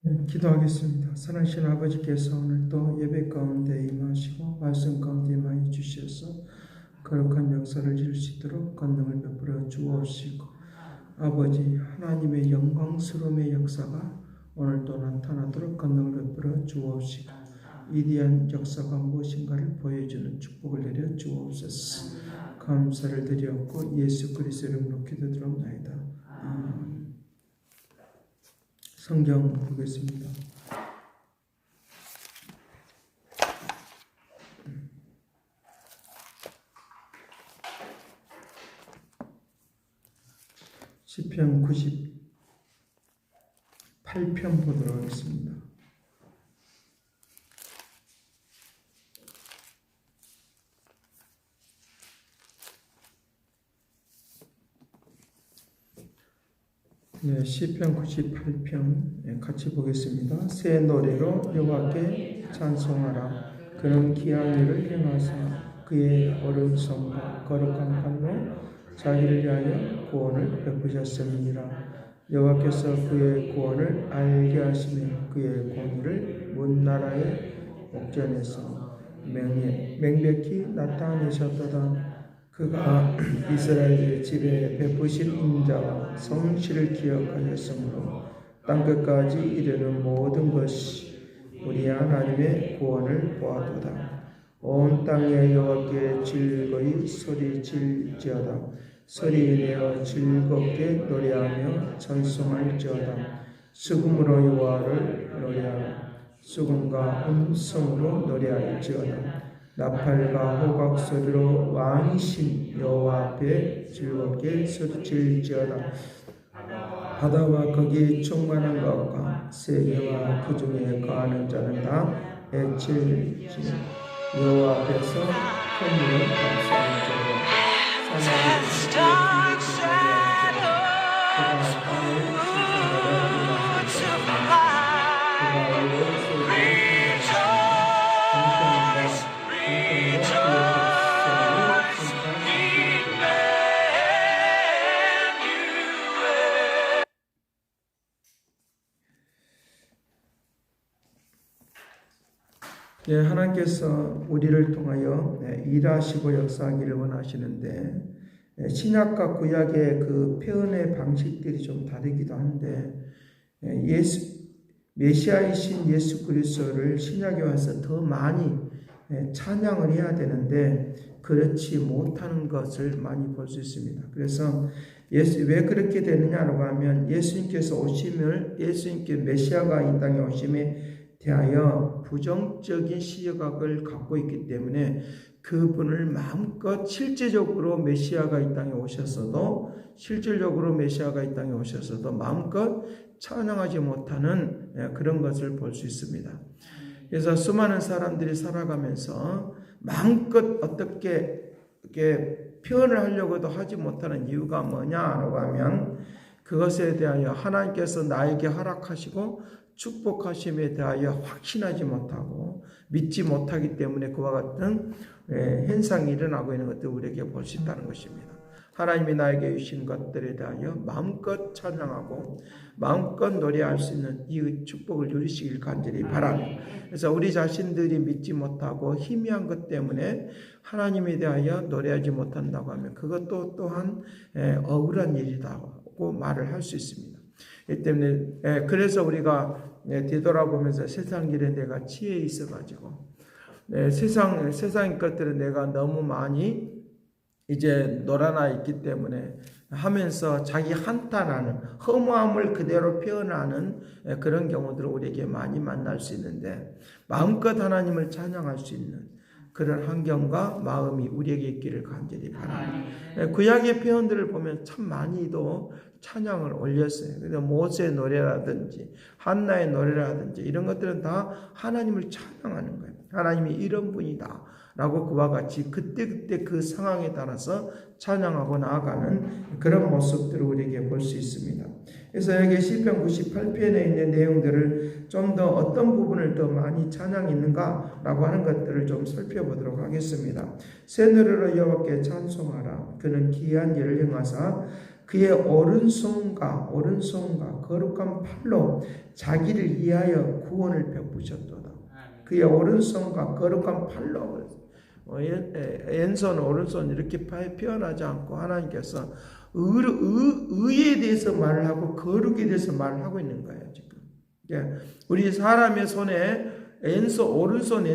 기도하겠습니다. 사랑하신 아버지께서 오늘 또 예배 가운데 임하시고 말씀 가운데 임하여 주셔서 거룩한 역사를 이룰 수 있도록 권능을 베풀어 주옵시고, 아버지 하나님의 영광스러움의 역사가 오늘 또 나타나도록 권능을 베풀어 주옵시고, 위대한 역사가 무엇인가를 보여주는 축복을 내려 주옵소서. 감사를 드렸고 예수 그리스도 이름으로 기도드립나이다. 성경 보겠습니다. 시편 98편 보도록 하겠습니다. 시편 98편 같이 보겠습니다. 새 노래로 여호와께 찬송하라. 그는 귀한 일을 행하사 그의 어른성과 거룩한 팔로 자기를 위하여 구원을 베푸셨음이니라. 여호와께서 그의 구원을 알게 하시며 그의 공의를 문나라의 옥전에서 명백히 나타내셨도다. 그가 이스라엘 집에 베푸신 인자와 성실을 기억하였으므로 땅끝까지 이르는 모든 것이 우리 하나님의 구원을 보아도다. 온 땅에 여호와께 즐거이 소리질지어다. 소리내어 즐겁게 노래하며 찬송할지어다. 수금으로 여호와를 노래하라. 수금과 음성으로 노래할지어다. 나팔과 호각 소리로 왕이신 여호와 앞에 즐겁게 소리칠지어다. 바다와 거기 충만한 것과 세계와 그 중에 거하는 자는 다 애칠지. 여호와 앞에서 큰 감사할지어다. 사나이의 하나님께서 우리를 통하여 일하시고 역사하기를 원하시는데, 신약과 구약의 그 표현의 방식들이 좀 다르기도 한데, 메시아이신 예수 그리스도를 신약에 와서 더 많이 찬양을 해야 되는데 그렇지 못하는 것을 많이 볼 수 있습니다. 그래서 왜 그렇게 되느냐라고 하면, 예수님께서 메시아가 이 땅에 오심에 대하여 부정적인 시각을 갖고 있기 때문에 그분을 마음껏 실질적으로 메시아가 이 땅에 오셨어도 마음껏 찬양하지 못하는 그런 것을 볼 수 있습니다. 그래서 수많은 사람들이 살아가면서 마음껏 어떻게 이렇게 표현을 하려고도 하지 못하는 이유가 뭐냐라고 하면, 그것에 대하여 하나님께서 나에게 허락하시고 축복하심에 대하여 확신하지 못하고 믿지 못하기 때문에 그와 같은 현상이 일어나고 있는 것들을 우리에게 볼 수 있다는 것입니다. 하나님이 나에게 주신 것들에 대하여 마음껏 찬양하고 마음껏 노래할 수 있는 이 축복을 누리시길 간절히 바랍니다. 그래서 우리 자신들이 믿지 못하고 희미한 것 때문에 하나님에 대하여 노래하지 못한다고 하면 그것도 또한 억울한 일이라고 말을 할 수 있습니다. 이 때문에 그래서 우리가 뒤돌아보면서 세상 일에 내가 치에 있어가지고 세상 것들은 내가 너무 많이 이제 놀아나 있기 때문에 하면서 자기 한탄하는 허무함을 그대로 표현하는 그런 경우들을 우리에게 많이 만날 수 있는데, 마음껏 하나님을 찬양할 수 있는 그런 환경과 마음이 우리에게 있기를 간절히 바랍니다. 구약의 표현들을 보면 참 많이도 찬양을 올렸어요. 그래서 모세의 노래라든지 한나의 노래라든지 이런 것들은 다 하나님을 찬양하는 거예요. 하나님이 이런 분이다 라고 그와 같이 그때그때 그 상황에 따라서 찬양하고 나아가는 그런 모습들을 우리에게 볼 수 있습니다. 그래서 여기 시편 98편에 있는 내용들을 좀 더 어떤 부분을 더 많이 찬양이 있는가라고 하는 것들을 좀 살펴보도록 하겠습니다. 새 노래로 여호와께 찬송하라. 그는 기이한 일을 행하사 그의 오른손과 거룩한 팔로 자기를 위하여 구원을 베푸셨도다. 그의 오른손과 거룩한 팔로, 왼손 오른손 이렇게 표현하지 않고 하나님께서 의에 대해서 말을 하고 거룩에 대해서 말을 하고 있는 거예요. 지금 우리 사람의 손에 오른손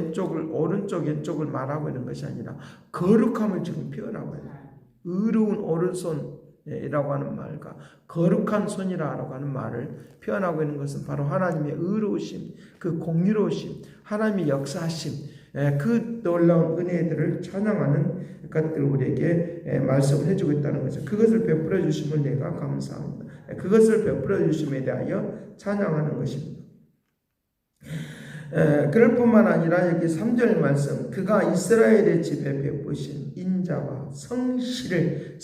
오른쪽 왼쪽을 말하고 있는 것이 아니라 거룩함을 지금 표현하고 있는 거예요. 의로운 오른손이라고 하는 말과 거룩한 손이라고 하는 말을 표현하고 있는 것은 바로 하나님의 의로우심, 그 공의로우심, 하나님의 역사하심, 그 놀라운 은혜들을 찬양하는 것들 우리에게 말씀을 해주고 있다는 거죠. 그것을 베풀어 주심을 내가 감사합니다. 그것을 베풀어 주심에 대하여 찬양하는 것입니다. 그럴 뿐만 아니라 여기 3절 말씀, 그가 이스라엘의 집에 베푸신 인자와 성실을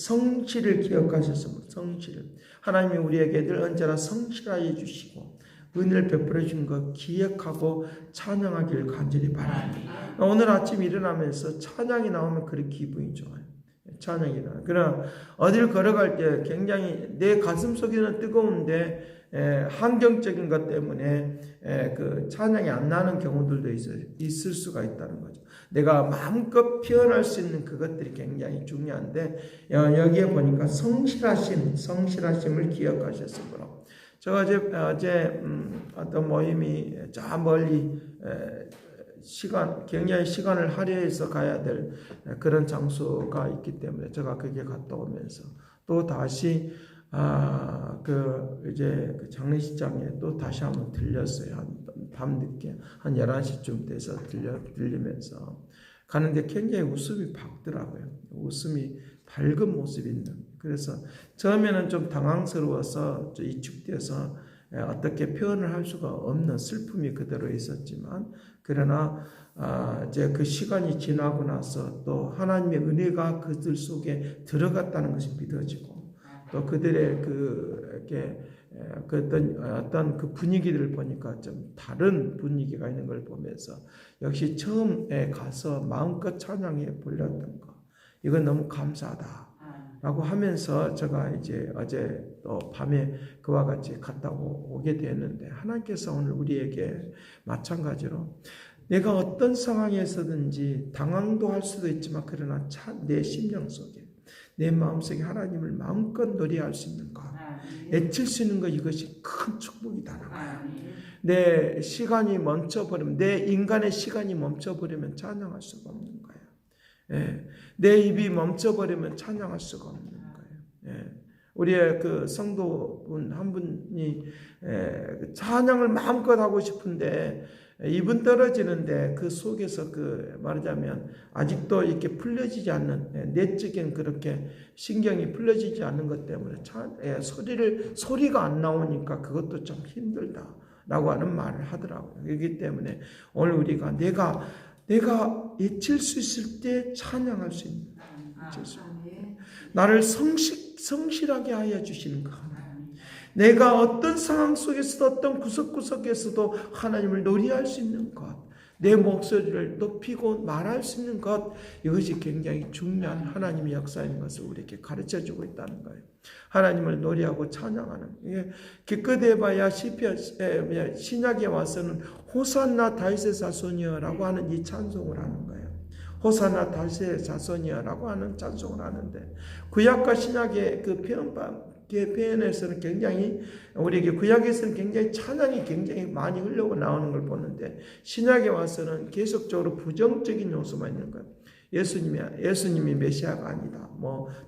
기억하셨습니다. 성실. 하나님이 우리에게 늘 언제나 성실하게 해주시고 은혜를 베풀어 주신 것 기억하고 찬양하기를 간절히 바랍니다. 오늘 아침 일어나면서 찬양이 나오면 그렇게 기분이 좋아요. 찬양이 나와요. 그러나 어디를 걸어갈 때 굉장히 내 가슴 속에는 뜨거운데 환경적인 것 때문에 그 찬양이 안 나는 경우들도 있을 수가 있다는 거죠. 내가 마음껏 표현할 수 있는 그것들이 굉장히 중요한데 여기에 보니까 성실하심을 기억하셨으므로. 제가 어제 어떤 모임이 저 멀리 굉장히 시간을 할애해서 가야 될 그런 장소가 있기 때문에 제가 거기에 갔다 오면서 또 다시 이제 그 장례식장에 또 다시 한번 들렸어요. 밤늦게 한 11시쯤 돼서 들리면서 가는데 굉장히 웃음이 밝더라고요. 웃음이 밝은 모습이 있는. 그래서 처음에는 좀 당황스러워서 이축돼서 어떻게 표현을 할 수가 없는 슬픔이 그대로 있었지만, 그러나 이제 그 시간이 지나고 나서 또 하나님의 은혜가 그들 속에 들어갔다는 것이 믿어지고, 또 그들의 어떤 그 분위기들을 보니까 좀 다른 분위기가 있는 걸 보면서 역시 처음에 가서 마음껏 찬양해 불렸던 거, 이건 너무 감사하다 라고 하면서 제가 이제 어제 또 밤에 그와 같이 갔다 오게 되었는데, 하나님께서 오늘 우리에게 마찬가지로 내가 어떤 상황에서든지 당황도 할 수도 있지만, 그러나 내 심령 속에 내 마음속에 하나님을 마음껏 노래할 수 있는 것, 애칠 수 있는 것, 이것이 큰 축복이다라는 거예요. 내 시간이 멈춰버리면, 내 인간의 시간이 멈춰버리면 찬양할 수가 없는 거예요. 내 입이 멈춰버리면 찬양할 수가 없는 거예요. 우리의 그 성도분 한 분이 찬양을 마음껏 하고 싶은데 입은 떨어지는데 그 속에서 말하자면 아직도 이렇게 풀려지지 않는, 내적인 그렇게 신경이 풀려지지 않는 것 때문에 소리가 안 나오니까 그것도 좀 힘들다라고 하는 말을 하더라고요. 그렇기 때문에 오늘 우리가 내가 외칠 수 있을 때 찬양할 수 있는, 나를 성실하게 하여 주시는 것, 내가 어떤 상황 속에서도 어떤 구석구석에서도 하나님을 노래할 수 있는 것, 내 목소리를 높이고 말할 수 있는 것, 이것이 굉장히 중요한 하나님의 역사인 것을 우리에게 가르쳐주고 있다는 거예요. 하나님을 노래하고 찬양하는, 기껏 봐야 신약에 와서는 호산나 다윗의 자손이여라고 하는 이 찬송을 하는 거예요. 호산나 다윗의 자손이여라고 하는 찬송을 하는데, 구약과 신약의 그 표현에서는 굉장히, 우리에게 구약에서는 굉장히 찬양이 굉장히 많이 흘러고 나오는 걸 보는데, 신약에 와서는 계속적으로 부정적인 요소만 있는 거예요. 예수님이 메시아가 아니다,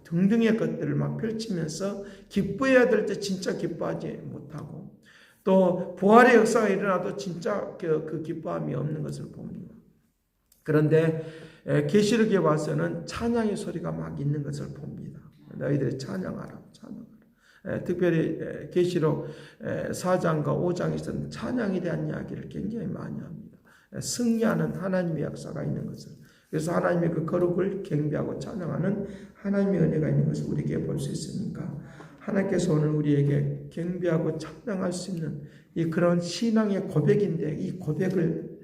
등등의 것들을 막 펼치면서 기뻐해야 될 때 진짜 기뻐하지 못하고, 또 부활의 역사가 일어나도 진짜 그 기뻐함이 없는 것을 봅니다. 그런데 계시록에 와서는 찬양의 소리가 막 있는 것을 봅니다. 너희들이 찬양하라. 특별히 계시록 4장과 5장에서는 찬양에 대한 이야기를 굉장히 많이 합니다. 승리하는 하나님의 역사가 있는 것을, 그래서 하나님의 그 거룩을 경배하고 찬양하는 하나님의 은혜가 있는 것을 우리에게 볼 수 있으니까, 하나님께서 오늘 우리에게 경배하고 찬양할 수 있는 그런 신앙의 고백인데, 이 고백을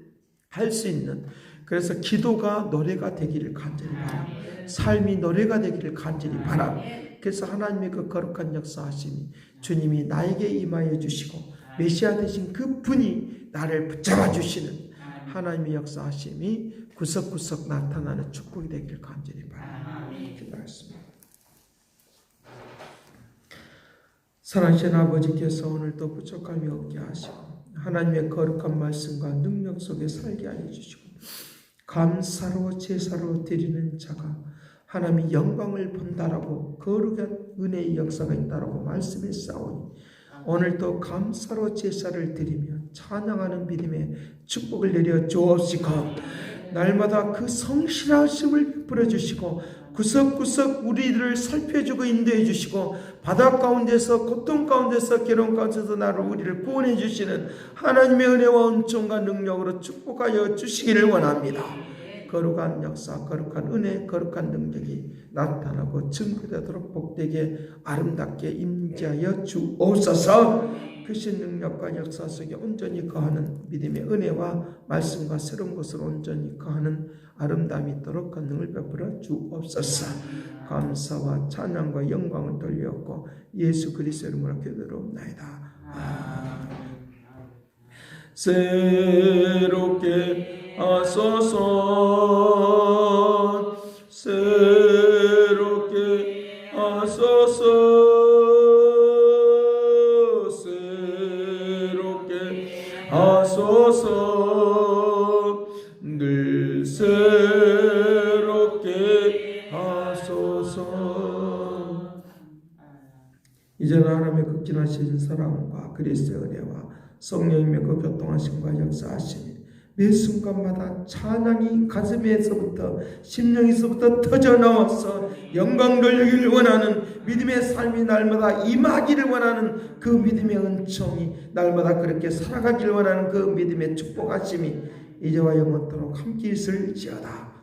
할 수 있는, 그래서 기도가 노래가 되기를 간절히 바랍니다. 삶이 노래가 되기를 간절히 바랍니다. 그래서 하나님의 그 거룩한 역사하심이 주님이 나에게 임하여 주시고 메시아 되신 그 분이 나를 붙잡아 주시는 하나님의 역사하심이 구석구석 나타나는 축복이 되길 간절히 바랍니다. 기도하겠습니다. 사랑하신 아버지께서 오늘도 부족함이 없게 하시고 하나님의 거룩한 말씀과 능력 속에 살게 하여 주시고 감사로 제사로 드리는 자가 하나님의 영광을 본다라고 거룩한 은혜의 역사가 있다라고 말씀했사오니 오늘도 감사로 제사를 드리며 찬양하는 믿음의 축복을 내려 주옵시고 날마다 그 성실하심을 베풀어 주시고 구석구석 우리들을 살펴주고 인도해 주시고 바다 가운데서 고통 가운데서 괴로움 가운데서 우리를 구원해 주시는 하나님의 은혜와 은총과 능력으로 축복하여 주시기를 원합니다. 거룩한 역사, 거룩한 은혜, 거룩한 능력이 나타나고 증거되도록 복되게 아름답게 임재하여 주옵소서. 크신 능력과 역사 속에 온전히 거하는 믿음의 은혜와 말씀과 새로운 것으로 온전히 거하는 아름다움이 있도록 권능을 베풀어 주옵소서. 감사와 찬양과 영광을 돌려옵고 예수 그리스도의 이름으로 기도드리옵나이다. 새롭게 하소서, 새롭게 하소서, 새롭게 하소서, 늘 새롭게 하소서. 이제는 하나님의 극진하신 사랑과 그리스도의 은혜와 성령님의 그 교통하심과 역사하심이 매 순간마다 찬양이 가슴에서부터 심령에서부터 터져나와서 영광 돌리기를 원하는 믿음의 삶이 날마다 임하기를 원하는 그 믿음의 은총이 날마다 그렇게 살아가기를 원하는 그 믿음의 축복하심이 이제와 영원토록 함께 있을지어다.